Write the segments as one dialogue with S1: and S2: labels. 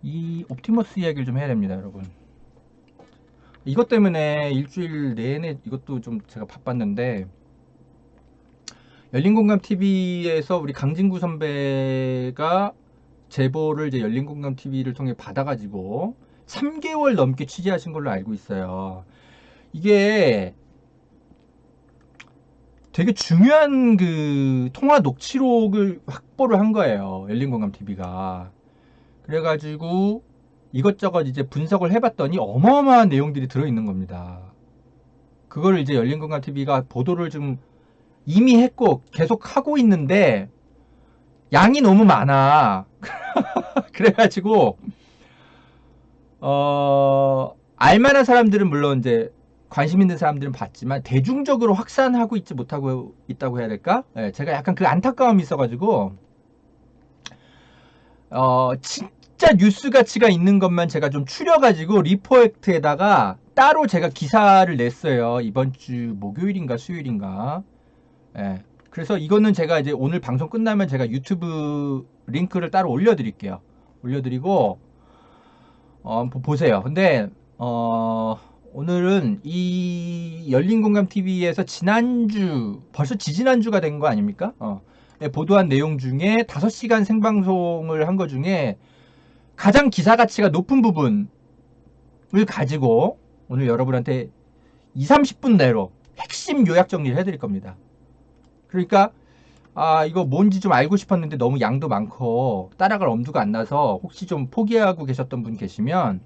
S1: 이 옵티머스 이야기를 좀 해야 됩니다, 여러분. 이것 때문에 일주일 내내 이것도 좀 제가 바빴는데, 열린공감TV에서 우리 강진구 선배가 제보를 이제 열린공감TV를 통해 받아가지고 3개월 넘게 취재하신 걸로 알고 있어요. 이게 되게 중요한 그 통화 녹취록을 확보를 한 거예요, 열린공감TV가. 그래가지고 이것저것 이제 분석을 해봤더니 어마어마한 내용들이 들어있는 겁니다. 그걸 이제 열린공감TV가 보도를 좀 이미 했고 계속 하고 있는데 양이 너무 많아. 그래가지고 알만한 사람들은 물론 이제 관심 있는 사람들은 봤지만 대중적으로 확산하고 있지 못하고 있다고 해야 될까? 네, 제가 약간 그 안타까움이 있어가지고 진짜 뉴스 가치가 있는 것만 제가 좀 추려가지고 리포액트에다가 따로 제가 기사를 냈어요. 이번 주 목요일인가 수요일인가. 예. 그래서 이거는 제가 이제 오늘 방송 끝나면 제가 유튜브 링크를 따로 올려드릴게요. 올려드리고 보세요. 근데 오늘은 이 열린공감TV에서 지난주 벌써 지지난주가 된 거 아닙니까? 보도한 내용 중에 5시간 생방송을 한 거 중에 가장 기사 가치가 높은 부분을 가지고 오늘 여러분한테 20-30분 내로 핵심 요약 정리를 해드릴 겁니다. 그러니까 이거 뭔지 좀 알고 싶었는데 너무 양도 많고 따라갈 엄두가 안 나서 혹시 좀 포기하고 계셨던 분 계시면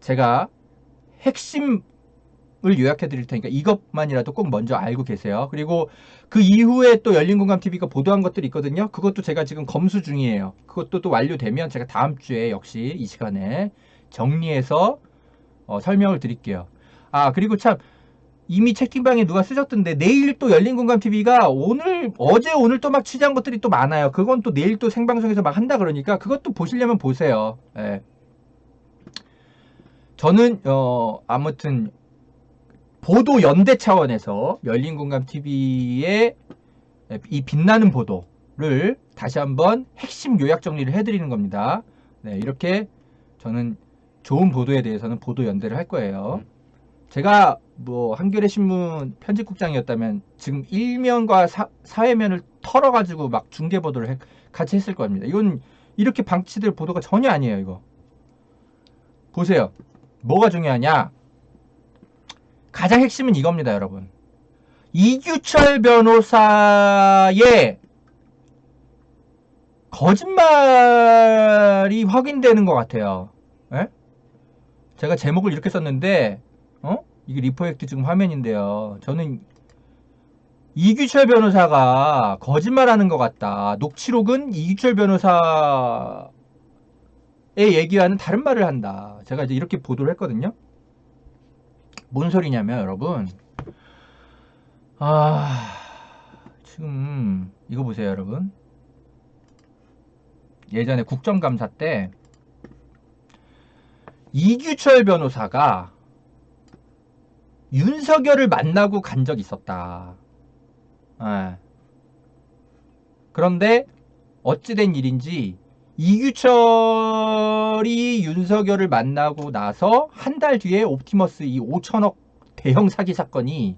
S1: 제가 핵심을 요약해 드릴 테니까 이것만이라도 꼭 먼저 알고 계세요. 그리고 그 이후에 또 열린공감TV가 보도한 것들이 있거든요. 그것도 제가 지금 검수 중이에요. 그것도 또 완료되면 제가 다음 주에 역시 이 시간에 정리해서 설명을 드릴게요. 그리고 참 이미 채팅방에 누가 쓰셨던데 내일 또 열린공감TV가 어제 오늘 또 막 취재한 것들이 또 많아요. 그건 또 내일 또 생방송에서 막 한다 그러니까 그것도 보시려면 보세요. 예. 저는 아무튼 보도 연대 차원에서 열린공감TV의 이 빛나는 보도를 다시 한번 핵심 요약 정리를 해드리는 겁니다. 네, 이렇게 저는 좋은 보도에 대해서는 보도 연대를 할 거예요. 제가 뭐 한겨레 신문 편집국장이었다면 지금 일면과 사회면을 털어가지고 막 중계 보도를 같이 했을 겁니다. 이건 이렇게 방치될 보도가 전혀 아니에요. 이거 보세요. 뭐가 중요하냐? 가장 핵심은 이겁니다, 여러분. 이규철 변호사의 거짓말이 확인되는 것 같아요. 에? 제가 제목을 이렇게 썼는데 이게 리포액트 지금 화면인데요. 저는 이규철 변호사가 거짓말하는 것 같다. 녹취록은 이규철 변호사의 얘기와는 다른 말을 한다. 제가 이제 이렇게 보도를 했거든요. 뭔 소리냐면 여러분, 지금 이거 보세요, 여러분. 예전에 국정감사 때 이규철 변호사가 윤석열을 만나고 간 적이 있었다. 그런데 어찌된 일인지 이규철이 윤석열을 만나고 나서 한 달 뒤에 옵티머스 이 5천억 대형 사기 사건이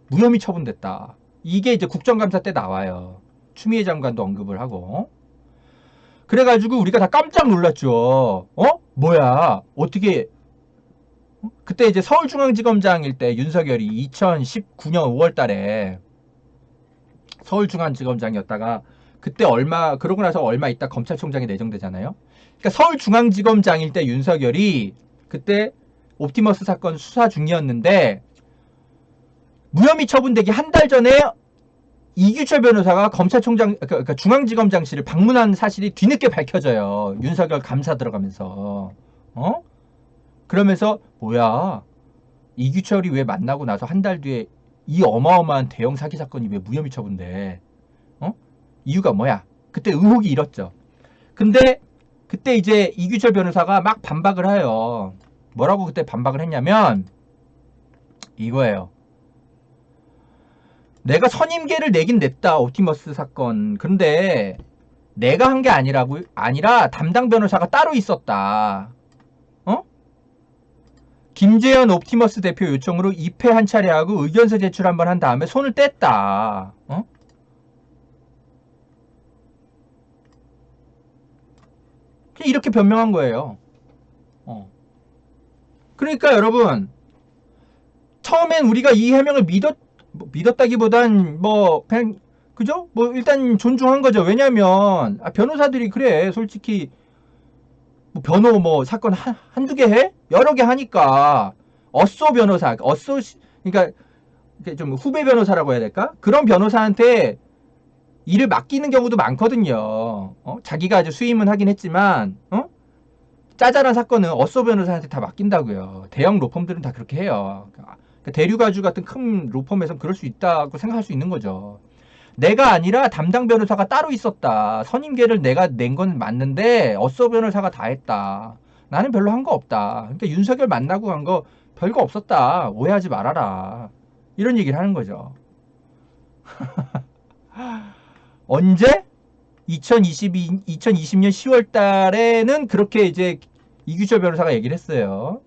S1: 무혐의 처분됐다. 이게 이제 국정감사 때 나와요. 추미애 장관도 언급을 하고. 그래가지고 우리가 다 깜짝 놀랐죠. 뭐야? 어떻게? 그때 이제 서울중앙지검장일 때 윤석열이 2019년 5월 달에 서울중앙지검장이었다가 그때 그러고 나서 얼마 있다 검찰총장에 내정되잖아요. 그러니까 서울중앙지검장일 때 윤석열이 그때 옵티머스 사건 수사 중이었는데 무혐의 처분되기 한 달 전에 이규철 변호사가 검찰총장, 그러니까 중앙지검장실을 방문한 사실이 뒤늦게 밝혀져요. 윤석열 감사 들어가면서. 그러면서 뭐야? 이규철이 왜 만나고 나서 한 달 뒤에 이 어마어마한 대형 사기 사건이 왜 무혐의 처분돼? 이유가 뭐야? 그때 의혹이 일었죠. 근데 그때 이제 이규철 변호사가 막 반박을 해요. 뭐라고 그때 반박을 했냐면 이거예요. 내가 선임계를 내긴 냈다. 옵티머스 사건. 근데 내가 한 게 아니라 담당 변호사가 따로 있었다. 어? 김재현 옵티머스 대표 요청으로 입회 한 차례 하고 의견서 제출 한번 한 다음에 손을 뗐다. 어? 이렇게 변명한 거예요. 그러니까 여러분, 처음엔 우리가 이 해명을 믿었다기보단 그냥 그죠? 일단 존중한 거죠. 왜냐면 변호사들이 그래 솔직히 변호 사건 한두 개 해? 여러 개 하니까 변호사 그러니까 좀 후배 변호사라고 해야 될까? 그런 변호사한테 일을 맡기는 경우도 많거든요. 자기가 아주 수임은 하긴 했지만 짜잘한 사건은 변호사한테 다 맡긴다고요. 대형 로펌들은 다 그렇게 해요. 그러니까 대류가주 같은 큰 로펌에서는 그럴 수 있다고 생각할 수 있는 거죠. 내가 아니라 담당 변호사가 따로 있었다. 선임계를 내가 낸 건 맞는데 변호사가 다 했다. 나는 별로 한 거 없다. 그러니까 윤석열 만나고 간 거 별거 없었다. 오해하지 말아라. 이런 얘기를 하는 거죠. 언제? 2020년 10월 달에는 그렇게 이제 이규철 변호사가 얘기를 했어요.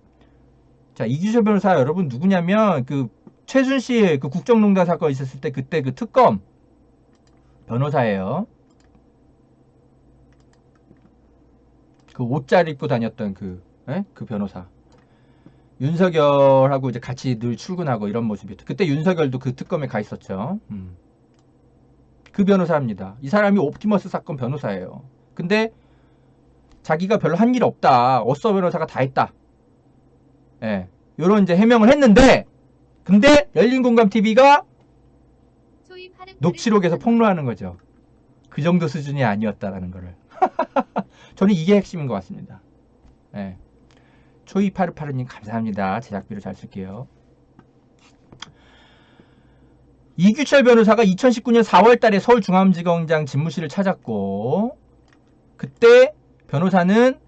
S1: 자, 이규철 변호사 여러분 누구냐면 그 최순실 그 국정농단 사건 있었을 때 그때 그 특검 변호사예요. 그 옷잘 입고 다녔던 그 변호사. 윤석열하고 이제 같이 늘 출근하고 이런 모습이었죠. 그때 윤석열도 그 특검에 가 있었죠. 그 변호사입니다. 이 사람이 옵티머스 사건 변호사예요. 근데 자기가 별로 한 일 없다. 변호사가 다 했다. 예. 요런 이제 해명을 했는데 근데 열린공감TV가 녹취록에서 폭로하는 거죠. 그 정도 수준이 아니었다라는 거를. 저는 이게 핵심인 것 같습니다. 예. 초이파르파르님 감사합니다. 제작비로 잘 쓸게요. 이규철 변호사가 2019년 4월 달에 서울중앙지검장 집무실을 찾았고 그때 변호사는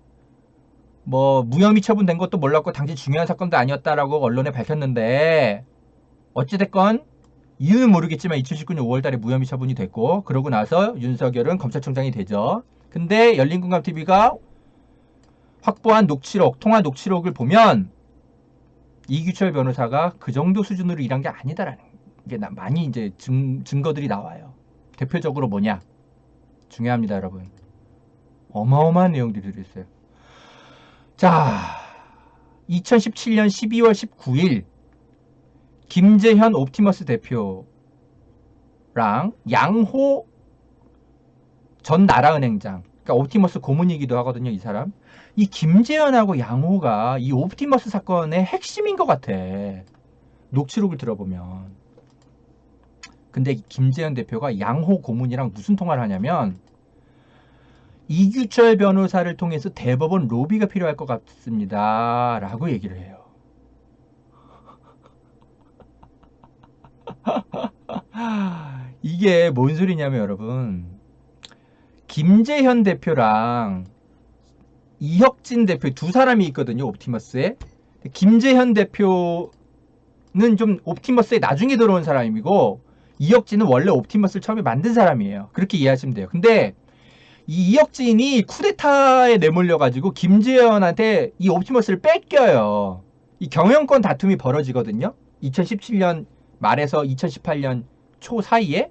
S1: 무혐의 처분된 것도 몰랐고 당시 중요한 사건도 아니었다라고 언론에 밝혔는데 어찌됐건 이유는 모르겠지만 2019년 5월 달에 무혐의 처분이 됐고 그러고 나서 윤석열은 검찰총장이 되죠. 근데 열린공감TV가 확보한 통화 녹취록을 보면 이규철 변호사가 그 정도 수준으로 일한 게 아니다라는 게 많이 이제 증거들이 나와요. 대표적으로 뭐냐? 중요합니다, 여러분. 어마어마한 내용들이 들어있어요. 자, 2017년 12월 19일 김재현 옵티머스 대표랑 양호 전 나라은행장, 그러니까 옵티머스 고문이기도 하거든요, 이 사람. 이 김재현하고 양호가 이 옵티머스 사건의 핵심인 것 같아. 녹취록을 들어보면. 근데 김재현 대표가 양호 고문이랑 무슨 통화를 하냐면 이규철 변호사를 통해서 대법원 로비가 필요할 것 같습니다. 라고 얘기를 해요. 이게 뭔 소리냐면 여러분 김재현 대표랑 이혁진 대표 두 사람이 있거든요. 옵티머스에. 김재현 대표는 좀 옵티머스에 나중에 들어온 사람이고 이혁진은 원래 옵티머스를 처음에 만든 사람이에요. 그렇게 이해하시면 돼요. 근데 이 이혁진이 쿠데타에 내몰려가지고 김재현한테 이 옵티머스를 뺏겨요. 이 경영권 다툼이 벌어지거든요. 2017년 말에서 2018년 초 사이에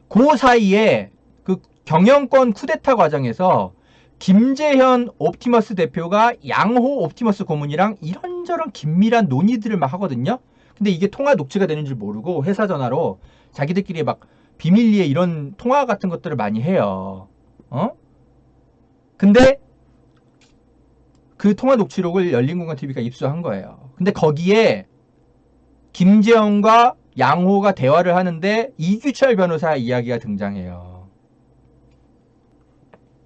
S1: 그 사이에 그 경영권 쿠데타 과정에서 김재현 옵티머스 대표가 양호 옵티머스 고문이랑 이런저런 긴밀한 논의들을 막 하거든요. 근데 이게 통화 녹취가 되는 줄 모르고 회사 전화로 자기들끼리 막 비밀리에 이런 통화 같은 것들을 많이 해요. 근데 그 통화 녹취록을 열린공감TV가 입수한 거예요. 근데 거기에 김재현과 양호가 대화를 하는데 이규철 변호사 이야기가 등장해요.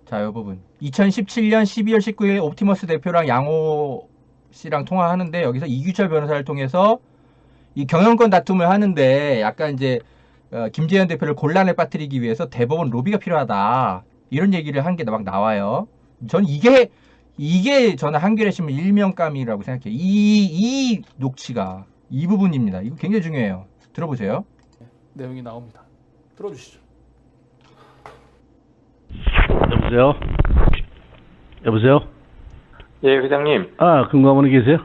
S1: 자, 이 부분. 2017년 12월 19일 옵티머스 대표랑 양호 씨랑 통화하는데 여기서 이규철 변호사를 통해서 이 경영권 다툼을 하는데 약간 이제 김재현 대표를 곤란에 빠뜨리기 위해서 대법원 로비가 필요하다. 이런 얘기를 한 게 막 나와요. 전 이게 저는 한겨레 신문 일면감이라고 생각해요. 이 녹취가 이 부분입니다. 이거 굉장히 중요해요. 들어보세요.
S2: 내용이 나옵니다. 들어주시죠.
S3: 여보세요? 여보세요?
S4: 예, 회장님.
S3: 아, 금감원에 계세요?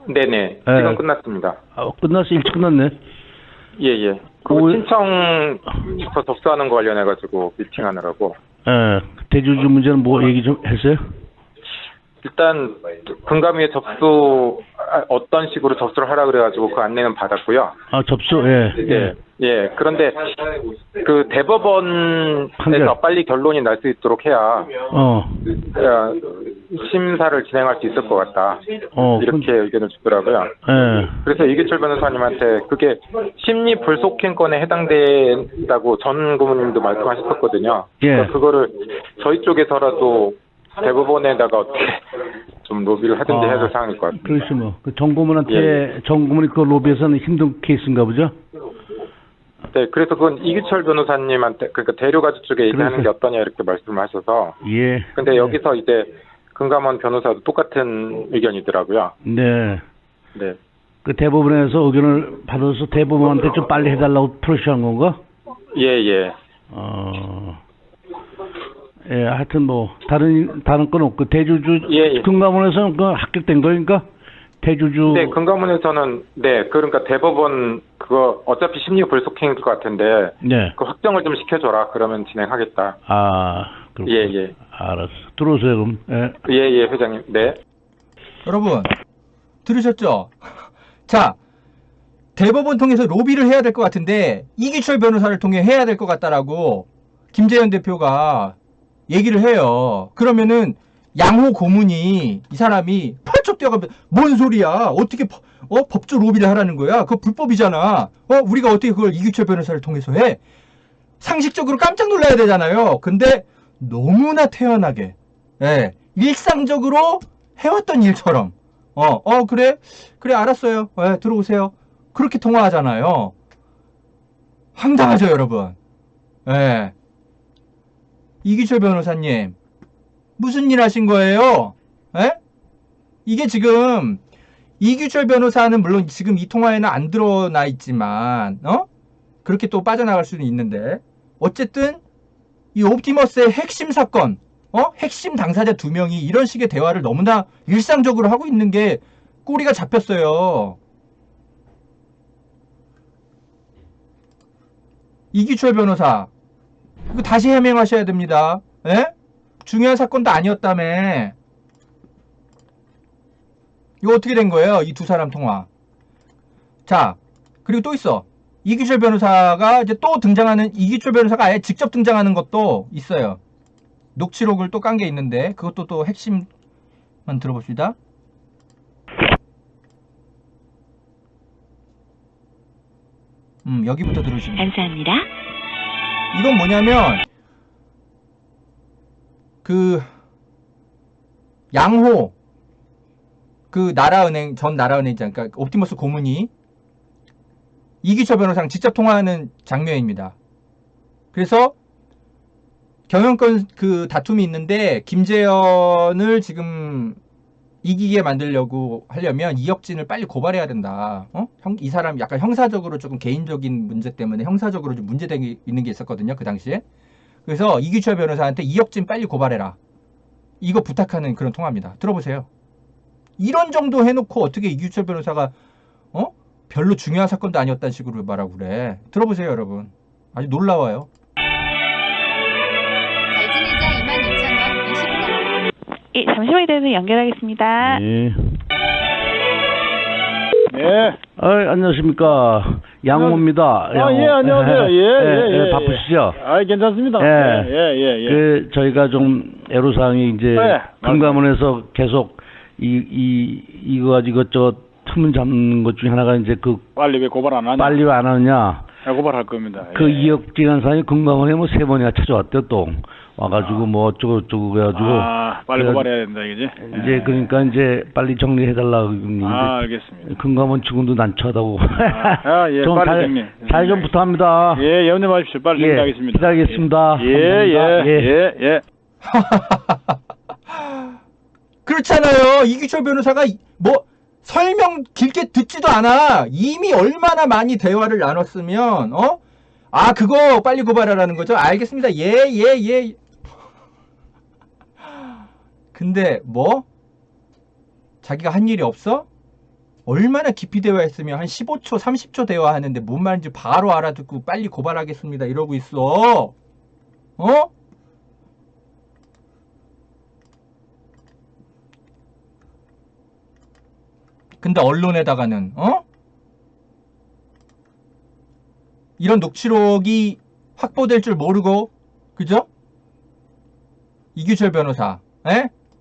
S4: 네네. 지금 끝났습니다.
S3: 아, 끝났어. 일찍 끝났네.
S4: 예, 예. 그 신청 주소 접수하는 거 관련해가지고 미팅하느라고.
S3: 예. 대주주 문제는 뭐 얘기 좀 했어요?
S4: 일단 금감위에 어떤 식으로 접수를 하라 그래가지고 그 안내는 받았고요.
S3: 아, 접수, 예.
S4: 예. 예. 그런데 그 대법원에서 빨리 결론이 날 수 있도록 해야 심사를 진행할 수 있을 것 같다. 이렇게 의견을 주더라고요.
S3: 예.
S4: 그래서 이규철 변호사님한테 그게 심리 불속행권에 해당된다고 전 고모님도 말씀하셨었거든요.
S3: 예.
S4: 그러니까 그거를 저희 쪽에서라도 대법원에다가 어떻게 좀 로비를 하든지 해야 될 상황일 것 같습니다.
S3: 그렇지 뭐. 그 정고문한테, 정고문이 그 로비에서는 힘든 케이스인가 보죠?
S4: 네, 그래서 그건 이규철 변호사님한테, 그러니까 대류가족 쪽에 얘기하는 게 어떠냐 이렇게 말씀을 하셔서.
S3: 예.
S4: 근데 여기서 이제 금감원 변호사도 똑같은 의견이더라고요.
S3: 네.
S4: 네.
S3: 그 대법원에서 의견을 받아서 대법원한테 좀 빨리 해달라고 프레시한 건가?
S4: 예, 예.
S3: 예, 하여튼 뭐 다른 건 없고 대주주
S4: 예.
S3: 금감원에서는 그 합격된 거니까 대주주.
S4: 네, 금감원에서는 네, 그러니까 대법원 그거 어차피 심리 불속행일 것 같은데.
S3: 네.
S4: 그 확정을 좀 시켜줘라. 그러면 진행하겠다.
S3: 아, 그렇구나.
S4: 예, 예.
S3: 알았어. 들어오세요 그럼. 예.
S4: 예, 예, 회장님. 네.
S1: 여러분 들으셨죠? 자, 대법원 통해서 로비를 해야 될 것 같은데 이규철 변호사를 통해 해야 될 것 같다라고 김재현 대표가 얘기를 해요. 그러면은 양호 고문이 이 사람이 펄쩍 뛰어가면 뭔 소리야? 어떻게 법조 로비를 하라는 거야? 그거 불법이잖아. 우리가 어떻게 그걸 이규철 변호사를 통해서 해? 상식적으로 깜짝 놀라야 되잖아요. 근데 너무나 태연하게, 예, 일상적으로 해왔던 일처럼, 그래 알았어요. 예, 들어오세요. 그렇게 통화하잖아요. 황당하죠, 여러분. 예. 이규철 변호사님, 무슨 일 하신 거예요? 예? 이게 지금 이규철 변호사는 물론 지금 이 통화에는 안 드러나 있지만 그렇게 또 빠져나갈 수는 있는데 어쨌든 이 옵티머스의 핵심 사건, 핵심 당사자 2명이 이런 식의 대화를 너무나 일상적으로 하고 있는 게 꼬리가 잡혔어요. 이규철 변호사, 이거 다시 해명하셔야 됩니다. 예? 중요한 사건도 아니었다며. 이거 어떻게 된 거예요? 이 두 사람 통화. 자, 그리고 또 있어. 이규철 변호사가 이제 또 등장하는, 이규철 변호사가 아예 직접 등장하는 것도 있어요. 녹취록을 또 깐 게 있는데 그것도 또 핵심만 들어봅시다. 여기부터 들으시면
S5: 감사합니다.
S1: 이건 뭐냐면 그 양호 그 나라은행 전 나라은행장 그러니까 옵티머스 고문이 이규철 변호사랑 직접 통화하는 장면입니다. 그래서 경영권 그 다툼이 있는데 김재현을 지금 이기게 만들려고 하려면 이혁진을 빨리 고발해야 된다. 이 사람 약간 형사적으로 조금 개인적인 문제 때문에 형사적으로 좀 문제되는 게 있는 게 있었거든요. 그 당시에. 그래서 이규철 변호사한테 이혁진 빨리 고발해라. 이거 부탁하는 그런 통화입니다. 들어보세요. 이런 정도 해놓고 어떻게 이규철 변호사가 별로 중요한 사건도 아니었다는 식으로 말하고 그래. 들어보세요, 여러분. 아주 놀라워요.
S5: 잘 지내자 22,000원 20분. 예, 잠시만 기다려서 연결하겠습니다.
S3: 예.
S6: 네.
S3: 안녕하십니까. 양호입니다.
S6: 예, 안녕하세요. 예,
S3: 바쁘시죠?
S6: 괜찮습니다.
S3: 예. 그, 저희가 좀 애로사항이 이제, 금감원에서 계속 이거 가지고 이것저것 틈을 잡는 것 중에 하나가 이제
S6: 빨리 왜 고발 안 하냐?
S3: 빨리 왜 안 하느냐?
S6: 고발할 겁니다.
S3: 그
S6: 예.
S3: 이혁진 사람이 금감원에 뭐 3번이나 찾아왔대요 또 와가지고 뭐 어쩌고 해가지고
S6: 빨리
S3: 그래가-
S6: 고발해야 된다 이거지.
S3: 이제 그러니까 이제 빨리 정리해달라고
S6: 알겠습니다.
S3: 금감원 직원도 난처하다고
S6: 예,
S3: 좀
S6: 빨리 정리.
S3: 잘 좀 부탁합니다.
S6: 예, 염려마십시오. 빨리
S3: 예,
S6: 정리하겠습니다.
S3: 기다리겠습니다.
S6: 예,
S3: 감사합니다.
S6: 예.
S1: 그렇잖아요. 이규철 변호사가 뭐 설명 길게 듣지도 않아. 이미 얼마나 많이 대화를 나눴으면 그거 빨리 고발하라는 거죠. 알겠습니다. 예. 근데 뭐 자기가 한 일이 없어? 얼마나 깊이 대화했으면 한 15초 30초 대화하는데 뭔 말인지 바로 알아듣고 빨리 고발하겠습니다 이러고 있어. 근데 언론에다가는 이런 녹취록이 확보될 줄 모르고, 그죠? 이규철 변호사,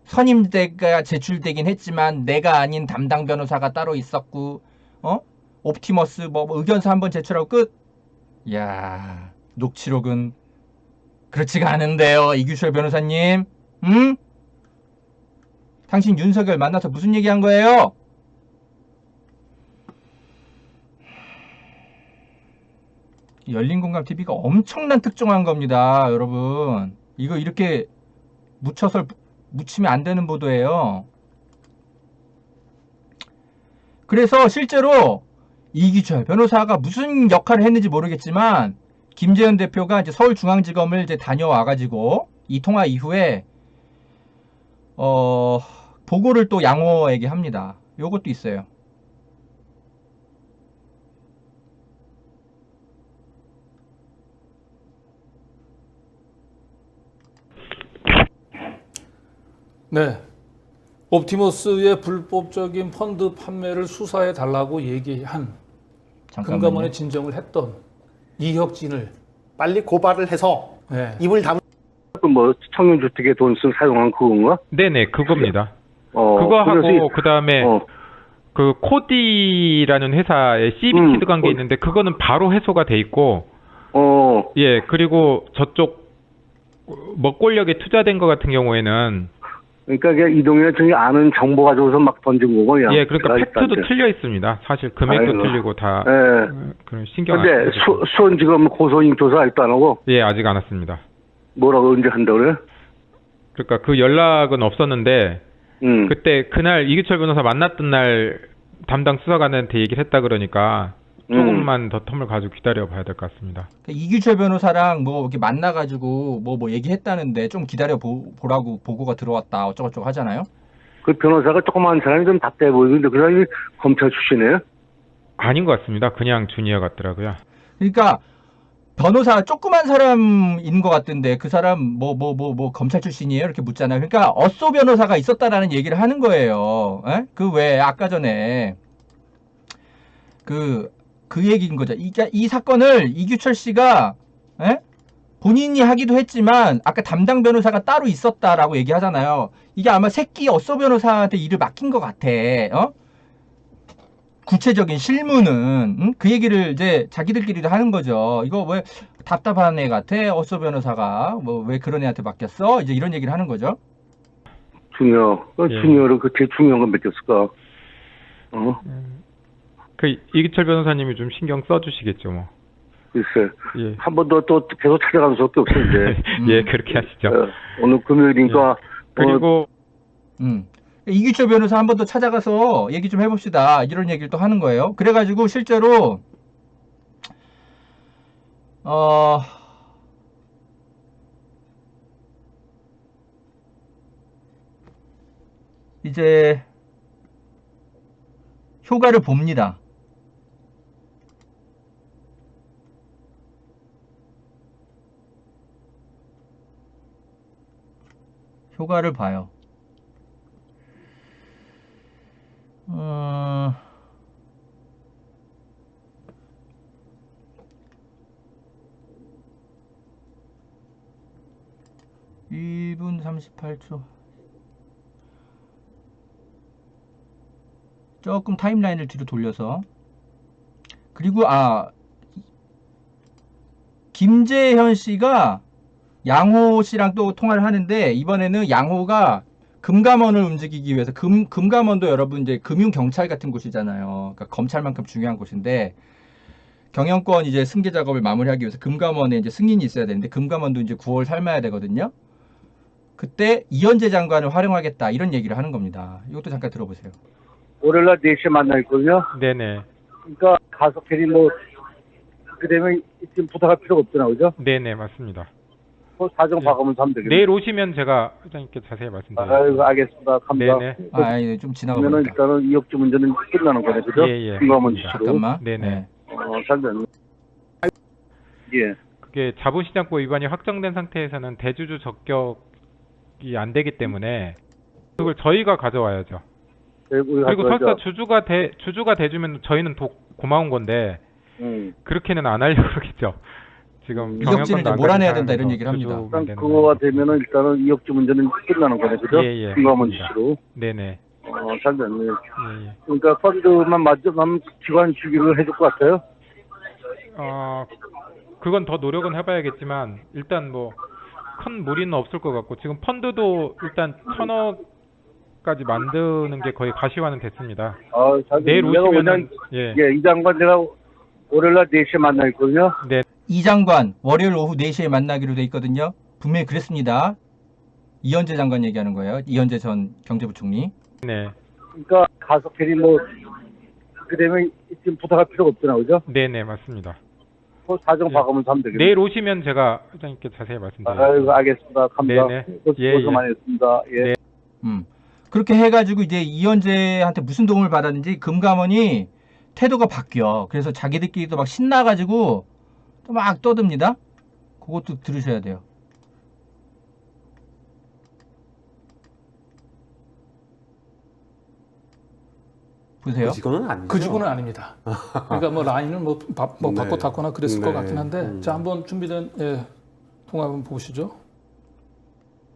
S1: 선임대가 제출되긴 했지만 내가 아닌 담당 변호사가 따로 있었고, 옵티머스 뭐 의견서 한번 제출하고 끝. 이야, 녹취록은 그렇지가 않은데요, 이규철 변호사님. 당신 윤석열 만나서 무슨 얘기한 거예요? 열린공감TV가 엄청난 특종한 겁니다, 여러분. 이거 이렇게 묻히면 안 되는 보도예요. 그래서 실제로 이규철 변호사가 무슨 역할을 했는지 모르겠지만 김재현 대표가 이제 서울중앙지검을 이제 다녀와가지고 이 통화 이후에 보고를 또 양호에게 합니다. 요것도 있어요.
S2: 네. 옵티머스의 불법적인 펀드 판매를 수사해 달라고 얘기한
S1: 잠깐만요.
S2: 금감원에 진정을 했던 이혁진을
S7: 빨리 고발을 해서 입을 다물
S8: 뭐 청년주택에 돈 쓴 사용한 그건가?
S9: 네네, 그겁니다. 그거 하고 그다음에 그 코디라는 회사에 CB키드 관계 있는데 그거는 바로 해소가 돼 있고 예, 그리고 저쪽 먹골력에 투자된 것 같은 경우에는
S8: 그러니까 그냥 이동현 총이 아는 정보 가지고서 막 던진 거고 그냥.
S9: 예, 그러니까 팩트도 틀려 있습니다. 사실 금액도 틀리고 다 그런 신경 안
S8: 근데 수원 지금 고소인 조사 아직도 안 하고?
S9: 예, 아직 안 왔습니다.
S8: 뭐라고 언제 한다고 그래?
S9: 그러니까 그 연락은 없었는데 그때 그날 이규철 변호사 만났던 날 담당 수사관한테 얘기를 했다 그러니까 조금만 더 텀을 가지고 기다려 봐야 될 것 같습니다.
S1: 이규철 변호사랑 뭐 이렇게 만나가지고 뭐 얘기했다는데 좀 기다려 보라고 보고가 들어왔다 어쩌고저쩌고 하잖아요.
S8: 그 변호사가 조그만 사람이 좀 답답해 보이는데 그 사람이 검찰 출신이에요?
S9: 아닌 것 같습니다. 그냥 주니어 같더라고요.
S1: 그러니까 변호사 조그만 사람인 것 같던데 그 사람 뭐 검찰 출신이에요 이렇게 묻잖아요. 그러니까 어쏘 변호사가 있었다라는 얘기를 하는 거예요. 그 왜 아까 전에 그 얘기인 거죠. 이 사건을 이규철 씨가 본인이 하기도 했지만 아까 담당 변호사가 따로 있었다라고 얘기하잖아요. 이게 아마 새끼 어쏘 변호사한테 일을 맡긴 것 같아. 구체적인 실무는 그 얘기를 이제 자기들끼리도 하는 거죠. 이거 왜 답답한 애 같아? 어쏘 변호사가 뭐 왜 그런 애한테 맡겼어? 이제 이런 얘기를 하는 거죠.
S8: 주니어, 주니어를 그렇게 중요한 건 맡겼을까?
S9: 그 이규철 변호사님이 좀 신경 써주시겠죠, 뭐.
S8: 글쎄,
S9: 예.
S8: 한 번 더 또 계속 찾아가는 수밖에 없어 이제.
S9: 예, 그렇게 하시죠.
S8: 오늘 금요일이니까.
S9: 그리고
S1: 이규철 변호사 한 번 더 찾아가서 얘기 좀 해봅시다. 이런 얘기를 또 하는 거예요. 그래가지고 실제로 이제 효과를 봅니다. 효과를 봐요. (1분 38초) 조금 타임라인을 뒤로 돌려서 그리고 김재현 씨가 양호 씨랑 또 통화를 하는데 이번에는 양호가 금감원을 움직이기 위해서 금감원도 여러분 이제 금융 경찰 같은 곳이잖아요. 그러니까 검찰만큼 중요한 곳인데 경영권 이제 승계 작업을 마무리하기 위해서 금감원에 이제 승인이 있어야 되는데 금감원도 이제 9월 삶아야 되거든요. 그때 이현재 장관을 활용하겠다 이런 얘기를 하는 겁니다. 이것도 잠깐 들어보세요.
S8: 월요일날 4시에 만나 있거든요.
S9: 네네.
S8: 그러니까 가서 괜히 뭐 그렇게 되면 지금 부탁할 필요가 없잖아, 그죠?
S9: 네네, 맞습니다.
S8: 그 사정 봐가면서 하면 되겠네.
S9: 내일 오시면 제가 회장님께 자세히 말씀드릴게요.
S8: 아이고, 알겠습니다. 감사합니다.
S9: 네네.
S1: 아, 예, 좀 지나가
S8: 그러면은
S1: 보겠다.
S8: 일단은 이억주 문제는 끝나는 거네, 그죠?
S9: 예, 예.
S8: 금감원 지시로.
S1: 잠깐만.
S9: 네네.
S8: 잘 됐네. 예.
S9: 그게 자본시장법 위반이 확정된 상태에서는 대주주 적격이 안 되기 때문에 그걸 저희가 가져와야죠. 그리고 설사 주주가 돼주면 저희는 더 고마운 건데 그렇게는 안 하려고 그러겠죠. 지금
S1: 이혁진을 이제 몰아내야 된다 이런 얘기를 합니다.
S8: 일단 그거가 되면은 일단은 이억주 문제는 끝나는 거네, 그죠?
S9: 예, 예.
S8: 금감원 지시로.
S9: 네네.
S8: 잘 됐네.
S9: 예, 예.
S8: 그러니까 펀드만 맞으면 기관 주기를 해줄 것 같아요.
S9: 그건 더 노력은 해봐야겠지만 일단 뭐 큰 무리는 없을 것 같고 지금 펀드도 일단 1,000억까지 만드는 게 거의 가시화는 됐습니다. 내일 오시면은
S8: 예, 이 장관 내가 월요일날 4시에 만나 있거든요.
S9: 네.
S1: 이 장관 월요일 오후 4시에 만나기로 돼 있거든요. 분명히 그랬습니다. 이현재 장관 얘기하는 거예요. 이현재 전 경제부총리.
S9: 네.
S8: 그러니까 가서 괜히 뭐 그렇게 되면 지금 부탁할 필요가 없잖아, 그죠?
S9: 네네, 맞습니다.
S8: 그 사정 봐가면서 하면 되겠네.
S9: 내일 오시면 제가 회장님께 자세히 말씀드릴게요.
S8: 아이고, 알겠습니다. 감사합니다.
S9: 네네.
S8: 고생 많이 했습니다. 예.
S9: 네.
S1: 그렇게 해가지고 이제 이현재한테 무슨 도움을 받았는지 금감원이 태도가 바뀌어. 그래서 자기들끼리도 막 신나가지고 또 막 떠듭니다. 그것도 들으셔야 돼요. 보세요.
S10: 그 직원은 아니죠.
S2: 그 직원은 아닙니다. 그러니까 뭐 라인을 뭐 바꿔 탔거나 그랬을 것 같긴 한데 자 한번 준비된 통화 한번 보시죠.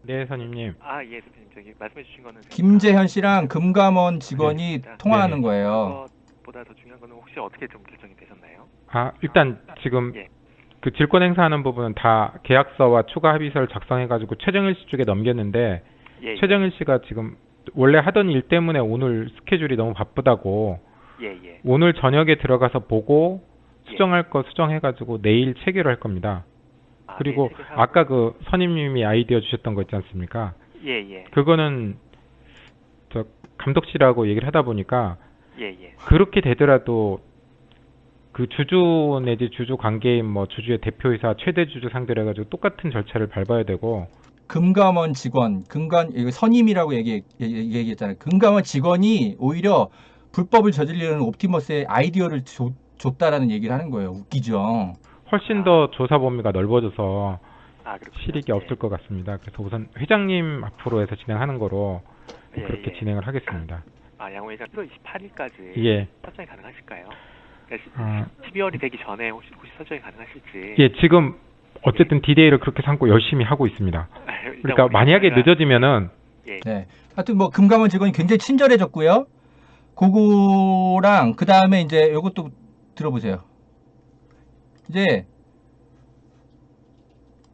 S9: 네, 선임님.
S11: 예, 대표님 저기 말씀해 주신 거는
S1: 김재현 씨랑 금감원 직원이 통화하는 거예요.
S11: 그것보다 더 중요한 거는 혹시 어떻게 좀 결정이 되셨나요?
S9: 일단 지금 그 질권 행사하는 부분은 다 계약서와 추가 합의서를 작성해가지고 최정일 씨 쪽에 넘겼는데 최정일 씨가 지금 원래 하던 일 때문에 오늘 스케줄이 너무 바쁘다고 오늘 저녁에 들어가서 보고 수정할 거 수정해가지고 내일 체결할 겁니다. 그리고 아까 그 선임님이 아이디어 주셨던 거 있지 않습니까? 그거는 저 감독실하고 얘기를 하다 보니까 그렇게 되더라도 그 주주 내지 주주 관계인 뭐 주주의 대표이사 최대 주주 상대로 해가지고 똑같은 절차를 밟아야 되고
S1: 금감원 직원, 선임이라고 얘기했잖아요. 금감원 직원이 오히려 불법을 저지르는 옵티머스의 아이디어를 줬다라는 얘기를 하는 거예요. 웃기죠.
S9: 훨씬 더 조사 범위가 넓어져서 실익이 없을 것 같습니다. 그래서 우선 회장님 앞으로 해서 진행하는 거로 그렇게 진행을 하겠습니다.
S11: 양호 회장 1월 28일까지 설정이 가능하실까요? 12월이 되기 전에 혹시 설정이 가능하실지.
S9: 지금 어쨌든 디데이를 그렇게 삼고 열심히 하고 있습니다. 그러니까 만약에 늦어지면은
S1: 하여튼 뭐 금감원 직원이 굉장히 친절해졌고요. 그거랑 그 다음에 이제 이것도 들어보세요. 이제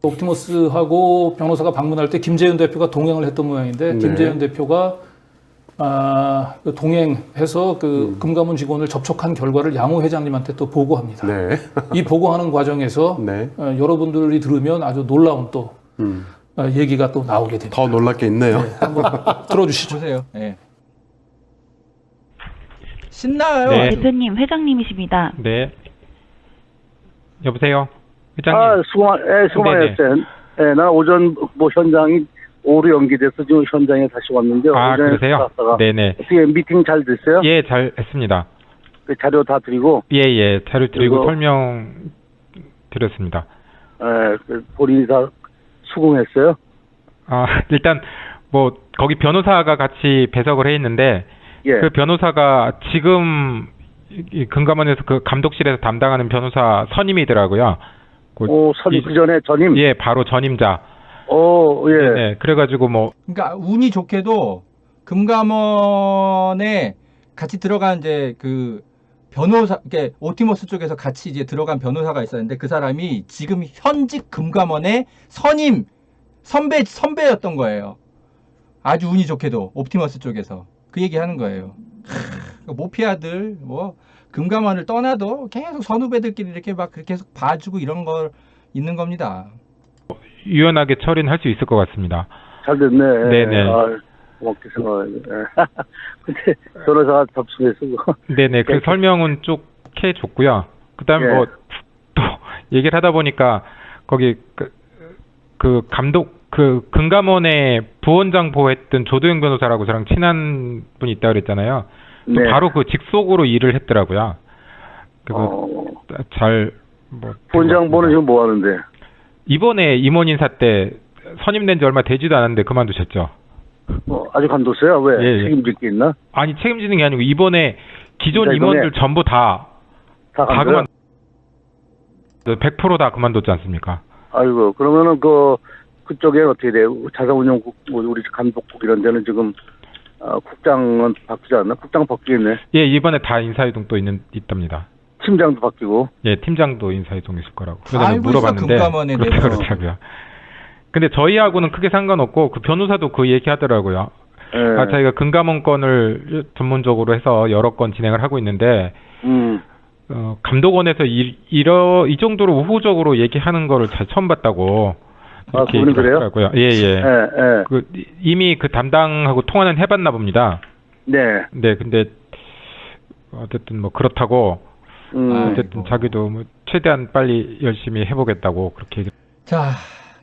S2: 옵티머스하고 변호사가 방문할 때 김재현 대표가 동행을 했던 모양인데 김재현 대표가 동행해서 그 금감원 직원을 접촉한 결과를 양호 회장님한테 또 보고합니다. 이 보고하는 과정에서 여러분들이 들으면 아주 놀라운 또 얘기가 또 나오게 됩니다.
S10: 더 놀랄 게 있네요.
S2: 한번 들어주시죠.
S1: 보세요. 신나요.
S5: 네. 대표님, 회장님이십니다.
S9: 네. 여보세요. 회장님.
S8: 수고 많으셨어요. 나 오전 뭐 현장이 오류 연기돼서 지금 현장에 다시 왔는데.
S9: 그러세요? 네네.
S8: 어떻게 미팅 잘 됐어요?
S9: 예, 잘 했습니다.
S8: 그 자료 다 드리고.
S9: 예, 자료 드리고 설명 드렸습니다.
S8: 본인이 다 수긍했어요?
S9: 일단 뭐 거기 변호사가 같이 배석을 해 있는데 그 변호사가 지금 이 금감원에서 그 감독실에서 담당하는 변호사 선임이더라고요.
S8: 그 전에 전임?
S9: 예, 바로 전임자. 네, 그래가지고 뭐.
S1: 그러니까 운이 좋게도 금감원에 같이 들어간 이제 그 변호사, 이렇게 옵티머스 쪽에서 같이 이제 들어간 변호사가 있었는데 그 사람이 지금 현직 금감원의 선임 선배였던 거예요. 아주 운이 좋게도 옵티머스 쪽에서 그 얘기하는 거예요. 모피아들 뭐 금감원을 떠나도 계속 선후배들끼리 이렇게 막 계속 봐주고 이런 거 있는 겁니다.
S9: 유연하게 처리는 할 수 있을 것 같습니다.
S8: 잘 됐네.
S9: 네네.
S8: 고맙게 생각하네. 근데 변호사가 접수해서.
S9: 네네. 그 설명은 쭉 해줬고요. 그다음에
S8: 예.
S9: 뭐 또 얘기를 하다 보니까 거기 그 감독 그 금감원의 부원장 보했던 조도영 변호사라고 저랑 친한 분이 있다 그랬잖아요. 또
S8: 네.
S9: 바로 그 직속으로 일을 했더라고요. 잘 뭐
S8: 부원장 보는 지금 뭐 하는데?
S9: 이번에 임원 인사 때 선임된 지 얼마 되지도 않았는데 그만두셨죠.
S8: 아직 안 뒀어요? 왜?
S9: 예, 예.
S8: 책임질 게 있나?
S9: 아니 책임지는 게 아니고 이번에 기존
S8: 그러니까
S9: 임원들 전부 다
S8: 그만.
S9: 100% 다 그만뒀지 않습니까?
S8: 아이고, 그러면은 그쪽에 어떻게 돼요? 자산운용국, 우리 감독국 이런 데는 지금 국장은 바뀌지 않나? 국장 바뀌겠네.
S9: 예, 이번에 다 인사이동 또 있답니다.
S8: 팀장도 바뀌고.
S9: 예, 팀장도 인사이동 있을 거라고.
S1: 다 알고 있어, 금감원에 대해서.
S9: 그렇다고요. 근데 저희하고는 크게 상관없고 그 변호사도 그 얘기 하더라고요.
S8: 예.
S9: 저희가 금감원 건을 전문적으로 해서 여러 건 진행을 하고 있는데 감독원에서 이 정도로 우호적으로 얘기하는 거를 잘 처음 봤다고 이렇게
S8: 그분이 그래요?
S9: 하더라고요. 예. 이미 그 담당하고 통화는 해봤나 봅니다.
S8: 네.
S9: 네, 근데 어쨌든 뭐 그렇다고 어쨌든 자기도 뭐 최대한 빨리 열심히 해보겠다고 그렇게 얘기.
S1: 자,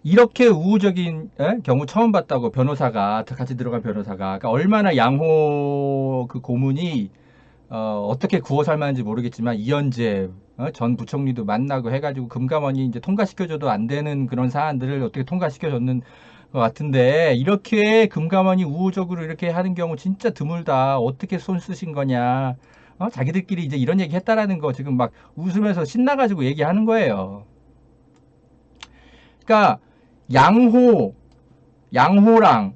S1: 이렇게 우호적인 경우 처음 봤다고 변호사가 같이 들어간 변호사가 그러니까 얼마나 양호 그 고문이 어떻게 구워 삶았는지 모르겠지만 이현재 전 부총리도 만나고 해가지고 금감원이 이제 통과시켜줘도 안 되는 그런 사안들을 어떻게 통과시켜줬는 것 같은데 이렇게 금감원이 우호적으로 이렇게 하는 경우 진짜 드물다. 어떻게 손 쓰신 거냐. 자기들끼리 이제 이런 얘기 했다라는 거 지금 막 웃으면서 신나가지고 얘기하는 거예요. 그러니까 양호랑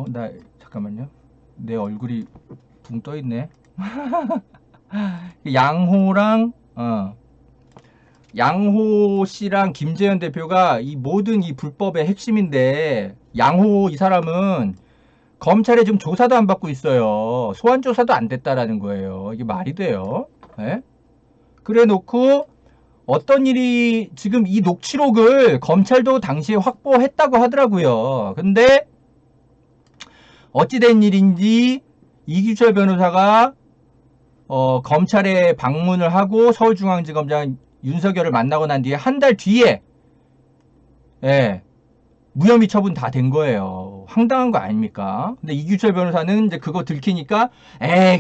S1: 나 잠깐만요. 내 얼굴이 붕 떠 있네. 양호랑 양호 씨랑 김재현 대표가 이 모든 이 불법의 핵심인데 양호 이 사람은 검찰에 지금 조사도 안 받고 있어요. 소환 조사도 안 됐다라는 거예요. 이게 말이 돼요? 네? 그래 놓고 어떤 일이 지금 이 녹취록을 검찰도 당시에 확보했다고 하더라고요. 근데 어찌된 일인지 이규철 변호사가 검찰에 방문을 하고 서울중앙지검장 윤석열을 만나고 난 뒤에 한 달 뒤에 무혐의 처분 다 된 거예요. 황당한 거 아닙니까? 근데 이규철 변호사는 이제 그거 들키니까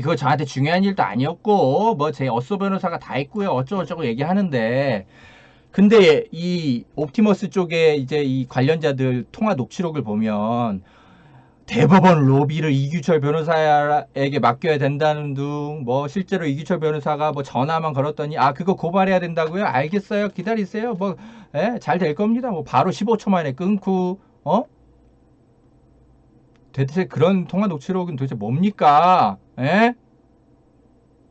S1: 그거 저한테 중요한 일도 아니었고 뭐 제 어쏘 변호사가 다 했고요. 어쩌고저쩌고 얘기하는데 근데 이 옵티머스 쪽에 이제 이 관련자들 통화 녹취록을 보면 대법원 로비를 이규철 변호사에게 맡겨야 된다는 둥, 뭐 실제로 이규철 변호사가 뭐 전화만 걸었더니 그거 고발해야 된다고요? 알겠어요. 기다리세요. 뭐 잘 될 겁니다. 뭐 바로 15초 만에 끊고 대체 그런 통화 녹취록은 도대체 뭡니까?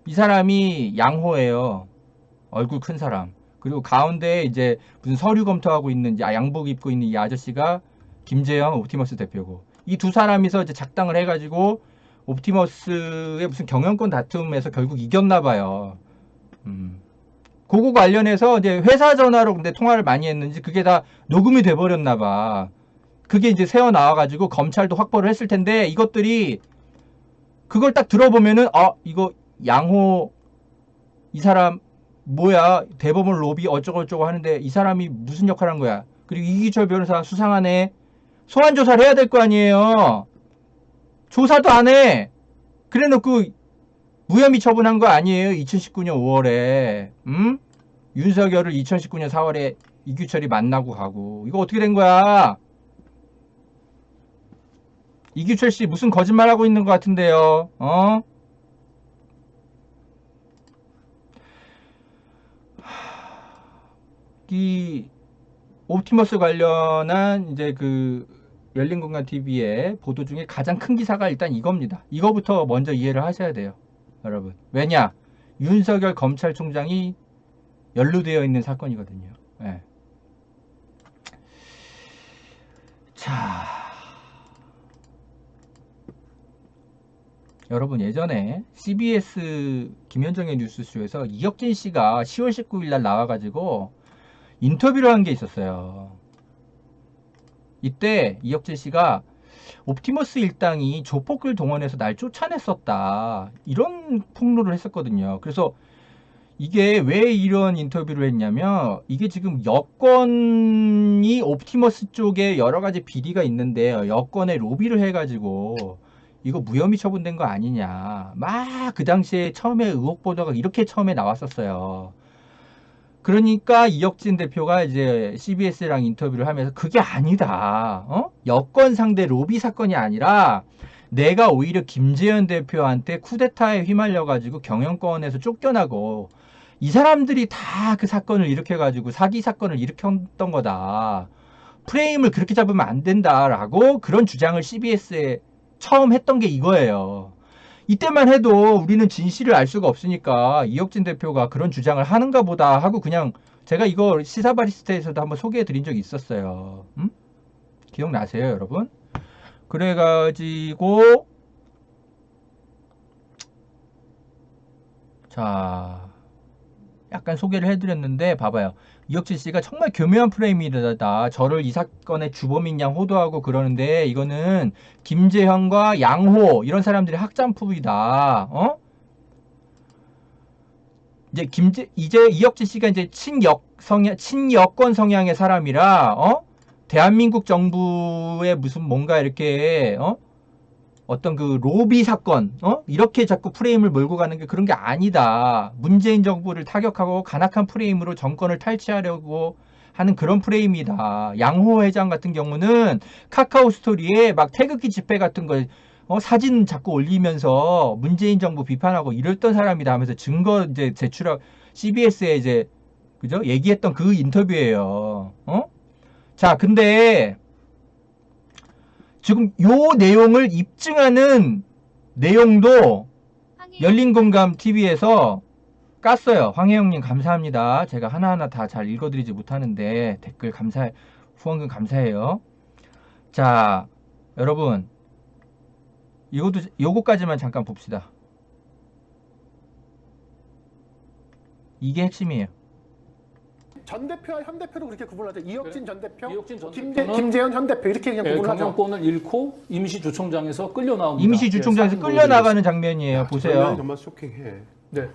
S1: 이 사람이 양호예요. 얼굴 큰 사람. 그리고 가운데 이제 무슨 서류 검토하고 있는 양복 입고 있는 이 아저씨가 김재영 옵티머스 대표고. 이 두 사람이서 이제 작당을 해가지고 옵티머스의 무슨 경영권 다툼에서 결국 이겼나 봐요. 그거 관련해서 이제 회사 전화로 근데 통화를 많이 했는지 그게 다 녹음이 돼 버렸나 봐. 그게 이제 새어 나와가지고 검찰도 확보를 했을 텐데 이것들이 그걸 딱 들어보면은 이거 양호 이 사람 뭐야 대법원 로비 어쩌고저쩌고 하는데 이 사람이 무슨 역할을 한 거야. 그리고 이기철 변호사 수상하네. 소환 조사를 해야 될 거 아니에요. 조사도 안 해. 그래 놓고 무혐의 처분한 거 아니에요. 2019년 5월에. 윤석열을 2019년 4월에 이규철이 만나고 가고. 이거 어떻게 된 거야? 이규철 씨 무슨 거짓말 하고 있는 것 같은데요. 이 옵티머스 관련한 이제 그 열린공감TV의 보도 중에 가장 큰 기사가 일단 이겁니다. 이거부터 먼저 이해를 하셔야 돼요, 여러분. 왜냐? 윤석열 검찰총장이 연루되어 있는 사건이거든요. 네. 자, 여러분 예전에 CBS 김현정의 뉴스쇼에서 이혁진 씨가 10월 19일 날 나와가지고 인터뷰를 한 게 있었어요. 이때 이혁진 씨가 옵티머스 일당이 조폭을 동원해서 날 쫓아냈었다, 이런 폭로를 했었거든요. 그래서 이게 왜 이런 인터뷰를 했냐면, 이게 지금 여권이 옵티머스 쪽에 여러 가지 비리가 있는데 여권에 로비를 해가지고 이거 무혐의 처분된 거 아니냐, 막 그 당시에 처음에 의혹 보도가 이렇게 처음에 나왔었어요. 그러니까 이혁진 대표가 이제 CBS랑 인터뷰를 하면서 그게 아니다, 여권 상대 로비 사건이 아니라 내가 오히려 김재현 대표한테 쿠데타에 휘말려가지고 경영권에서 쫓겨나고 이 사람들이 다 그 사건을 일으켜가지고 사기 사건을 일으켰던 거다, 프레임을 그렇게 잡으면 안 된다라고 그런 주장을 CBS에 처음 했던 게 이거예요. 이때만 해도 우리는 진실을 알 수가 없으니까 이혁진 대표가 그런 주장을 하는가 보다 하고 그냥, 제가 이거 시사바리스타에서도 한번 소개해 드린 적이 있었어요. 기억나세요, 여러분? 그래가지고 자, 약간 소개를 해드렸는데 봐봐요. 이혁진 씨가 정말 교묘한 프레임이다, 저를 이 사건의 주범인 양 호도하고 그러는데 이거는 김재현과 양호 이런 사람들의 학장품이다. 이제 이혁진 씨가 이제 친여권 성향의 사람이라 대한민국 정부의 무슨 뭔가 이렇게 어떤 그 로비 사건, 이렇게 자꾸 프레임을 몰고 가는 게 그런 게 아니다. 문재인 정부를 타격하고 간악한 프레임으로 정권을 탈취하려고 하는 그런 프레임이다. 양호 회장 같은 경우는 카카오 스토리에 막 태극기 집회 같은 거 사진 자꾸 올리면서 문재인 정부 비판하고 이랬던 사람이다 하면서 증거 이제 제출하고 CBS에 이제 그죠? 얘기했던 그 인터뷰예요. 자, 근데 지금 요 내용을 입증하는 내용도 열린공감TV에서 깠어요. 황혜영님 감사합니다. 제가 하나하나 다 잘 읽어드리지 못하는데 댓글 후원금 감사해요. 자, 여러분 요거까지만 잠깐 봅시다. 이게 핵심이에요.
S7: 전 대표와 현 대표로 그렇게 구분하죠. 이혁진 전 대표,
S2: 이혁진 전
S7: 김재현 현 대표 이렇게 그냥 구분하죠.
S2: 경영권을 잃고 임시주총장에서 끌려 나옵니다.
S1: 임시주총장에서 끌려 나가는 장면이에요. 보세요.
S10: 정말 쇼킹해.
S2: 네.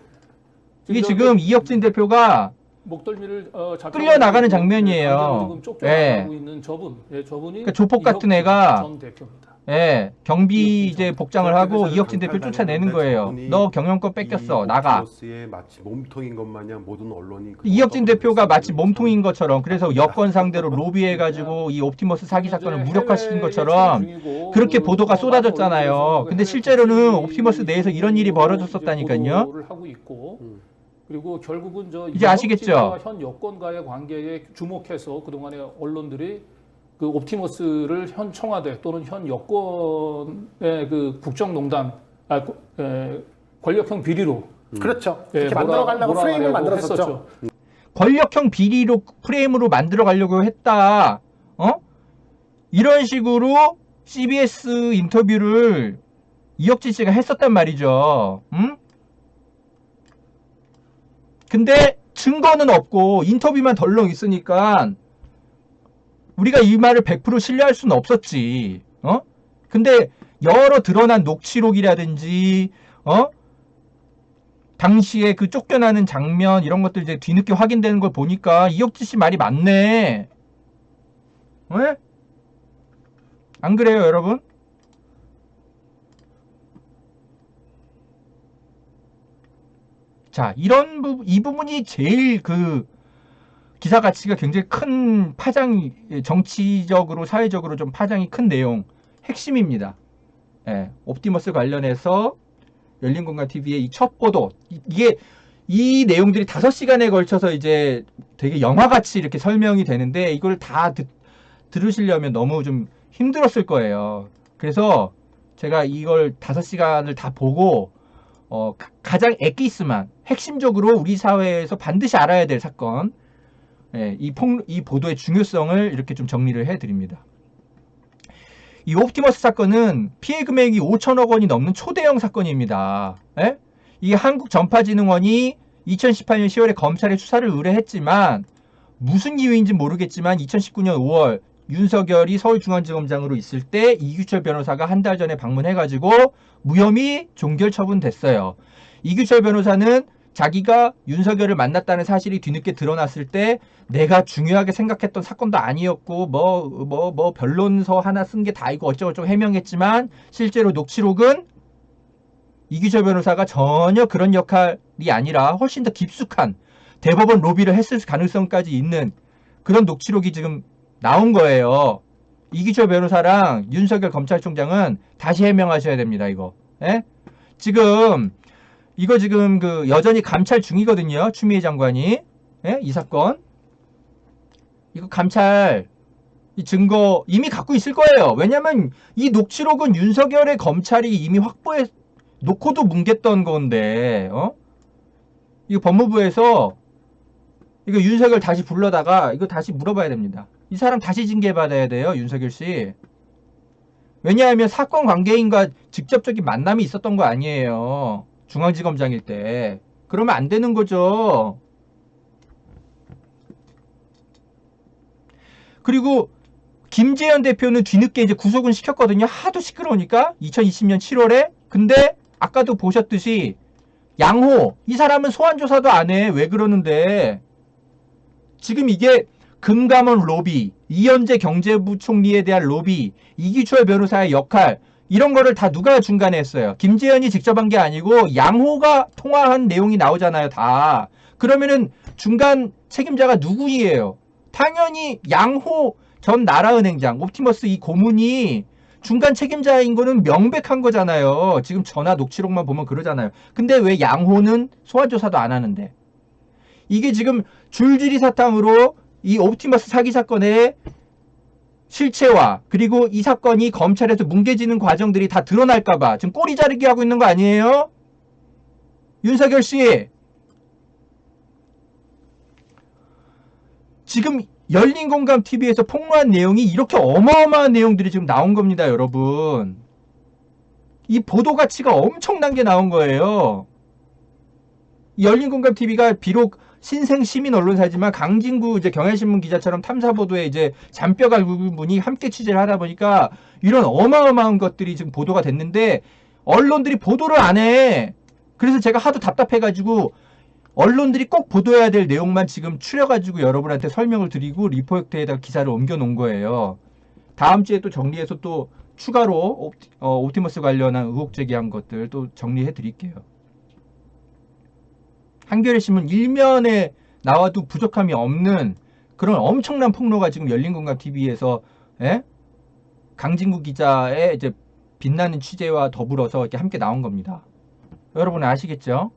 S1: 이게 지금 이혁진 대표가
S2: 목덜미를
S1: 끌려 나가는 장면이에요.
S2: 쫓겨나고 있는 저분이
S1: 그러니까 조폭 같은 애가
S2: 전 대표입니다.
S1: 예, 경비 이제 복장을 하고 이혁진 대표 쫓아내는 거예요. 너 경영권 뺏겼어, 나가.
S10: 마치 몸통인 것 마냥 모든 언론이
S1: 이혁진 대표가 마치 몸통인 것처럼, 그래서 여권 상대로 로비해가지고 이 옵티머스 사기 사건을 무력화시킨 것처럼 그렇게 보도가 쏟아졌잖아요. 근데 실제로는 옵티머스 내에서 이런 일이 벌어졌었다니까요.
S2: 그리고 결국은
S1: 이제 아시겠죠?
S2: 현 여권과의 관계에 주목해서 그동안에 언론들이 그 옵티머스를 현 청와대 또는 현 여권의 그 국정농단, 권력형 비리로
S7: 그렇죠. 이렇게 만들어가려고 프레임을 만들었었죠.
S1: 권력형 비리로 프레임으로 만들어가려고 했다. 이런 식으로 CBS 인터뷰를 이혁진 씨가 했었단 말이죠. 근데 증거는 없고 인터뷰만 덜렁 있으니까 우리가 이 말을 100% 신뢰할 수는 없었지. 근데 여러 드러난 녹취록이라든지 당시에 그 쫓겨나는 장면 이런 것들 이제 뒤늦게 확인되는 걸 보니까 이혁진 씨 말이 맞네. 왜? 안 그래요, 여러분? 자, 이 부분이 제일 그 기사 가치가 굉장히 큰 파장이, 정치적으로 사회적으로 좀 파장이 큰 내용, 핵심입니다. 예, 옵티머스 관련해서 열린공감TV의 이 첫 보도, 이 내용들이 5시간에 걸쳐서 이제 되게 영화같이 이렇게 설명이 되는데 이걸 다 들으시려면 너무 좀 힘들었을 거예요. 그래서 제가 이걸 5시간을 다 보고 가장 엑기스만 핵심적으로 우리 사회에서 반드시 알아야 될 사건, 예, 이 보도의 중요성을 이렇게 좀 정리를 해드립니다. 이 옵티머스 사건은 피해 금액이 5천억 원이 넘는 초대형 사건입니다. 예? 이게 한국전파진흥원이 2018년 10월에 검찰에 수사를 의뢰했지만 무슨 이유인지 모르겠지만 2019년 5월 윤석열이 서울중앙지검장으로 있을 때 이규철 변호사가 한 달 전에 방문해가지고 무혐의 종결 처분됐어요. 이규철 변호사는 자기가 윤석열을 만났다는 사실이 뒤늦게 드러났을 때 내가 중요하게 생각했던 사건도 아니었고 뭐 변론서 하나 쓴 게 다이고 어쩌고저쩌고 해명했지만 실제로 녹취록은 이규철 변호사가 전혀 그런 역할이 아니라 훨씬 더 깊숙한 대법원 로비를 했을 가능성까지 있는 그런 녹취록이 지금 나온 거예요. 이규철 변호사랑 윤석열 검찰총장은 다시 해명하셔야 됩니다. 이거. 예? 지금 여전히 감찰 중이거든요. 추미애 장관이. 예? 이 사건. 이거 감찰 이 증거 이미 갖고 있을 거예요. 왜냐면 이 녹취록은 윤석열의 검찰이 이미 확보해 놓고도 뭉갰던 건데, 이거 법무부에서 이거 윤석열 다시 불러다가 이거 다시 물어봐야 됩니다. 이 사람 다시 징계받아야 돼요. 윤석열 씨. 왜냐하면 사건 관계인과 직접적인 만남이 있었던 거 아니에요. 중앙지검장일 때. 그러면 안 되는 거죠. 그리고 김재현 대표는 뒤늦게 이제 구속은 시켰거든요. 하도 시끄러우니까 2020년 7월에. 근데 아까도 보셨듯이 양호 이 사람은 소환 조사도 안 해. 왜 그러는데 지금 이게 금감원 로비, 이현재 경제부총리에 대한 로비, 이규철 변호사의 역할 이런 거를 다 누가 중간에 했어요? 김재현이 직접 한 게 아니고 양호가 통화한 내용이 나오잖아요. 다. 그러면은 중간 책임자가 누구예요? 당연히 양호 전 나라은행장, 옵티머스 이 고문이 중간 책임자인 거는 명백한 거잖아요. 지금 전화 녹취록만 보면 그러잖아요. 근데 왜 양호는 소환조사도 안 하는데? 이게 지금 줄줄이 사탕으로 이 옵티머스 사기 사건의 실체와 그리고 이 사건이 검찰에서 뭉개지는 과정들이 다 드러날까봐 지금 꼬리 자르기 하고 있는 거 아니에요? 윤석열 씨. 지금 열린공감TV에서 폭로한 내용이 이렇게 어마어마한 내용들이 지금 나온 겁니다, 여러분. 이 보도 가치가 엄청난 게 나온 거예요. 열린공감TV가 비록 신생 시민 언론사지만 강진구 이제 경향신문 기자처럼 탐사보도에 이제 잔뼈가 굵은 분이 함께 취재를 하다 보니까 이런 어마어마한 것들이 지금 보도가 됐는데 언론들이 보도를 안 해. 그래서 제가 하도 답답해가지고 언론들이 꼭 보도해야 될 내용만 지금 추려가지고 여러분한테 설명을 드리고 리포트에다 기사를 옮겨 놓은 거예요. 다음 주에 또 정리해서 또 추가로 옵티머스 관련한 의혹 제기한 것들 또 정리해 드릴게요. 한겨레신문 일면에 나와도 부족함이 없는 그런 엄청난 폭로가 지금 열린공감TV에서 강진구 기자의 이제 빛나는 취재와 더불어서 이렇게 함께 나온 겁니다. 여러분 아시겠죠?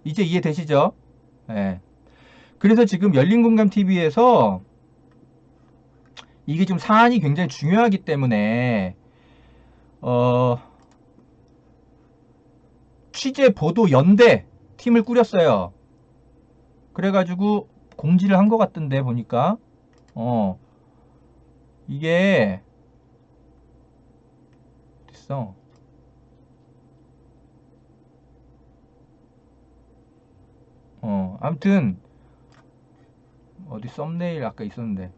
S1: 이제 이해되시죠? 네. 그래서 지금 열린공감TV에서 이게 좀 사안이 굉장히 중요하기 때문에 취재 보도 연대 팀을 꾸렸어요. 그래가지고 공지를 한 것 같던데 보니까 이게 됐어. 아무튼 어디 썸네일 아까 있었는데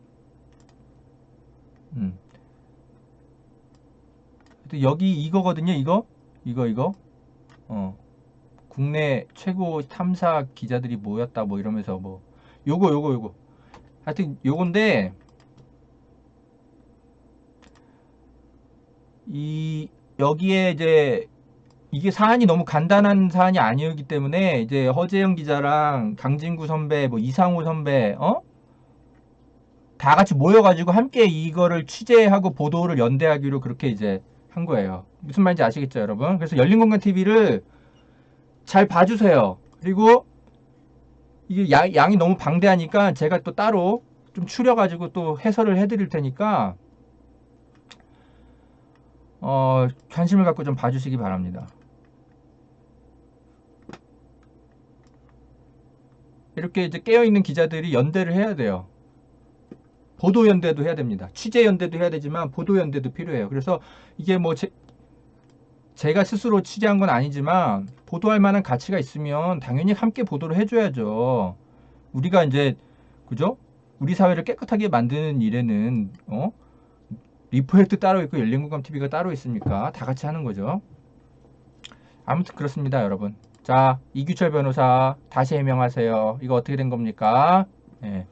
S1: 여기 이거거든요. 이거 국내 최고 탐사 기자들이 모였다 뭐 이러면서 뭐 요거 하여튼 요건데 여기에 이제 이게 사안이 너무 간단한 사안이 아니었기 때문에 이제 허재영 기자랑 강진구 선배, 뭐 이상호 선배, 다 같이 모여가지고 함께 이거를 취재하고 보도를 연대하기로 그렇게 이제 한 거예요. 무슨 말인지 아시겠죠, 여러분? 그래서 열린공감TV를 잘 봐주세요. 그리고 이게 양이 너무 방대하니까 제가 또 따로 좀 추려가지고 또 해설을 해드릴 테니까 관심을 갖고 좀 봐주시기 바랍니다. 이렇게 이제 깨어있는 기자들이 연대를 해야 돼요. 보도연대도 해야 됩니다. 취재연대도 해야 되지만 보도연대도 필요해요. 그래서 이게 뭐 제가 스스로 취재한 건 아니지만 보도할 만한 가치가 있으면 당연히 함께 보도를 해줘야죠. 우리가 이제 그죠? 우리 사회를 깨끗하게 만드는 일에는 리포헬트 따로 있고 열린공감TV가 따로 있습니까? 다 같이 하는 거죠. 아무튼 그렇습니다, 여러분. 자, 이규철 변호사 다시 해명하세요. 이거 어떻게 된 겁니까? 예.